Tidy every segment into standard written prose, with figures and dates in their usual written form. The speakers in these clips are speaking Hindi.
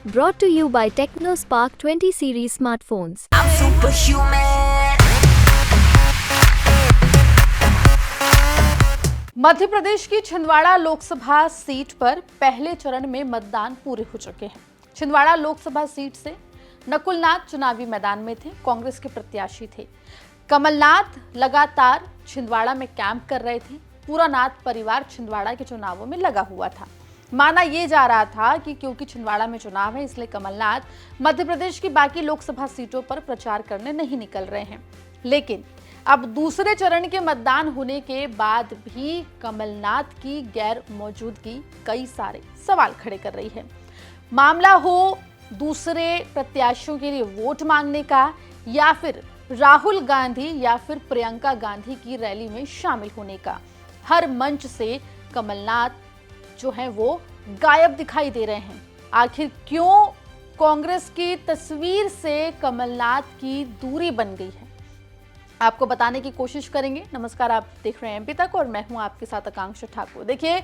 Brought to you by TechnoSpark 20 series smartphones. I'm superhuman. Madhya Pradesh की छिंदवाड़ा लोकसभा सीट पर पहले चरण में मतदान पूरे हो चुके हैं। छिंदवाड़ा लोकसभा सीट से नकुलनाथ चुनावी मैदान में थे, कांग्रेस के प्रत्याशी थे। कमलनाथ लगातार छिंदवाड़ा में कैंप कर रहे थे। पूरा नाथ परिवार छिंदवाड़ा के चुनावों में लगा हुआ था। माना यह जा रहा था कि क्योंकि छिंदवाड़ा में चुनाव है, इसलिए कमलनाथ मध्य प्रदेश की बाकी लोकसभा सीटों पर प्रचार करने नहीं निकल रहे हैं। लेकिन अब दूसरे चरण के मतदान होने के बाद भी कमलनाथ की गैर मौजूदगी कई सारे सवाल खड़े कर रही है। मामला हो दूसरे प्रत्याशियों के लिए वोट मांगने का, या फिर राहुल गांधी या फिर प्रियंका गांधी की रैली में शामिल होने का, हर मंच से कमलनाथ जो है वो गायब दिखाई दे रहे हैं। आखिर क्यों कांग्रेस की तस्वीर से कमलनाथ की दूरी बन गई है, आपको बताने की कोशिश करेंगे। नमस्कार, आप देख रहे हैं एमपी तक और मैं हूं आपके साथ आकांक्षा ठाकुर। देखिए,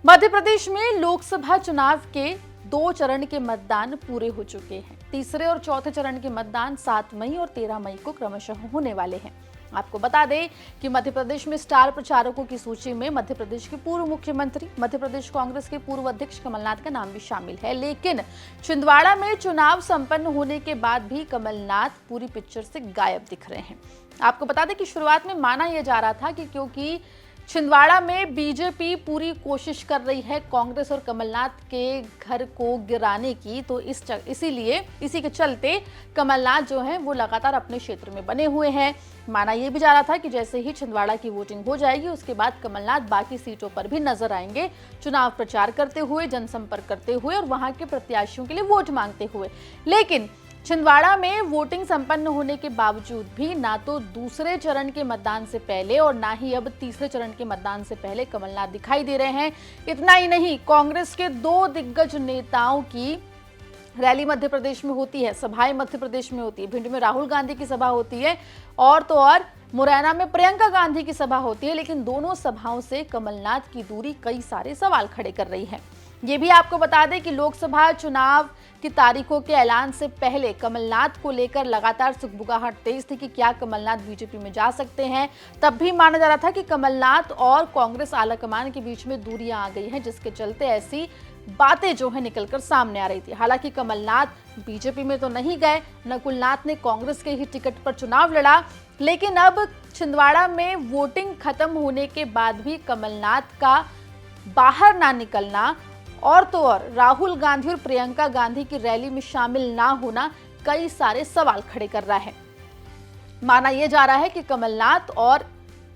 मध्य प्रदेश में लोकसभा चुनाव के 2 चरण के मतदान पूरे हो चुके हैं। तीसरे और चौथे चरण के मतदान 7 मई और 13 मई को क्रमशः होने वाले हैं। आपको बता दें कि मध्य प्रदेश में स्टार प्रचारकों की सूची में मध्य प्रदेश के पूर्व मुख्यमंत्री, मध्य प्रदेश कांग्रेस के पूर्व अध्यक्ष कमलनाथ का नाम भी शामिल है। लेकिन छिंदवाड़ा में चुनाव संपन्न होने के बाद भी कमलनाथ पूरी पिक्चर से गायब दिख रहे हैं। आपको बता दें कि शुरुआत में माना यह जा रहा था कि क्योंकि छिंदवाड़ा में बीजेपी पूरी कोशिश कर रही है कांग्रेस और कमलनाथ के घर को गिराने की, तो इसी के चलते कमलनाथ जो है वो लगातार अपने क्षेत्र में बने हुए हैं। माना यह भी जा रहा था कि जैसे ही छिंदवाड़ा की वोटिंग हो जाएगी, उसके बाद कमलनाथ बाकी सीटों पर भी नजर आएंगे, चुनाव प्रचार करते हुए, जनसंपर्क करते हुए और वहां के प्रत्याशियों के लिए वोट मांगते हुए। लेकिन छिंदवाड़ा में वोटिंग संपन्न होने के बावजूद भी ना तो दूसरे चरण के मतदान से पहले और ना ही अब तीसरे चरण के मतदान से पहले कमलनाथ दिखाई दे रहे हैं। इतना ही नहीं, कांग्रेस के 2 दिग्गज नेताओं की रैली मध्य प्रदेश में होती है, सभाएं मध्य प्रदेश में होती है। भिंड में राहुल गांधी की सभा होती है और तो और मुरैना में प्रियंका गांधी की सभा होती है। लेकिन दोनों सभाओं से कमलनाथ की दूरी कई सारे सवाल खड़े कर रही है। ये भी आपको बता दें कि लोकसभा चुनाव की तारीखों के ऐलान से पहले कमलनाथ को लेकर लगातार सुगबुगाहट तेज थी कि क्या कमलनाथ बीजेपी में जा सकते हैं। तब भी माना जा रहा था कि कमलनाथ और कांग्रेस आलाकमान के बीच में दूरियां आ गई हैं, जिसके चलते ऐसी बातें जो है निकलकर सामने आ रही थी। हालांकि कमलनाथ बीजेपी में तो नहीं गए, नकुलनाथ ने कांग्रेस के ही टिकट पर चुनाव लड़ा। लेकिन अब छिंदवाड़ा में वोटिंग खत्म होने के बाद भी कमलनाथ का बाहर ना निकलना और तो और राहुल गांधी और प्रियंका गांधी की रैली में शामिल ना होना कई सारे सवाल खड़े कर रहा है। माना यह जा रहा है कि कमलनाथ और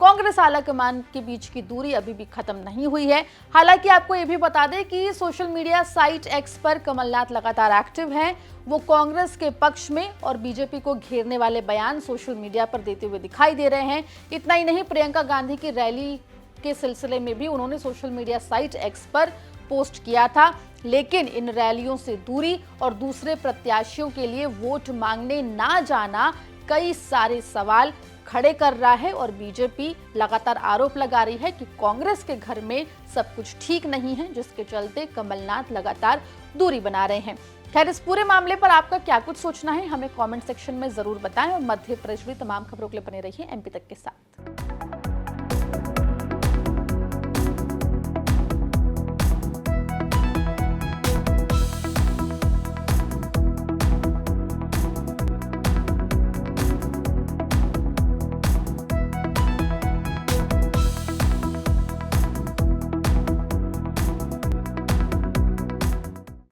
कांग्रेस आलाकमान के बीच की दूरी अभी भी खत्म नहीं हुई है। हालांकि आपको यह भी बता दें कि सोशल मीडिया साइट एक्स पर कमलनाथ लगातार एक्टिव हैं। वो कांग्रेस के पक्ष में और बीजेपी को घेरने वाले बयान सोशल मीडिया पर देते हुए दिखाई दे रहे हैं। इतना ही नहीं, प्रियंका गांधी की रैली के सिलसिले में भी उन्होंने सोशल मीडिया साइट एक्स पर पोस्ट किया था। लेकिन इन रैलियों से दूरी और दूसरे प्रत्याशियों के लिए वोट मांगने ना जाना कई सारे सवाल खड़े कर रहा है और बीजेपी लगातार आरोप लगा रही है कि कांग्रेस के घर में सब कुछ ठीक नहीं है, जिसके चलते कमलनाथ लगातार दूरी बना रहे हैं। खैर, इस पूरे मामले पर आपका क्या कुछ सोचना है, हमें कमेंट सेक्शन में जरूर बताएं और मध्य प्रदेश में तमाम खबरों के लिए बने रहिए एमपी तक के साथ।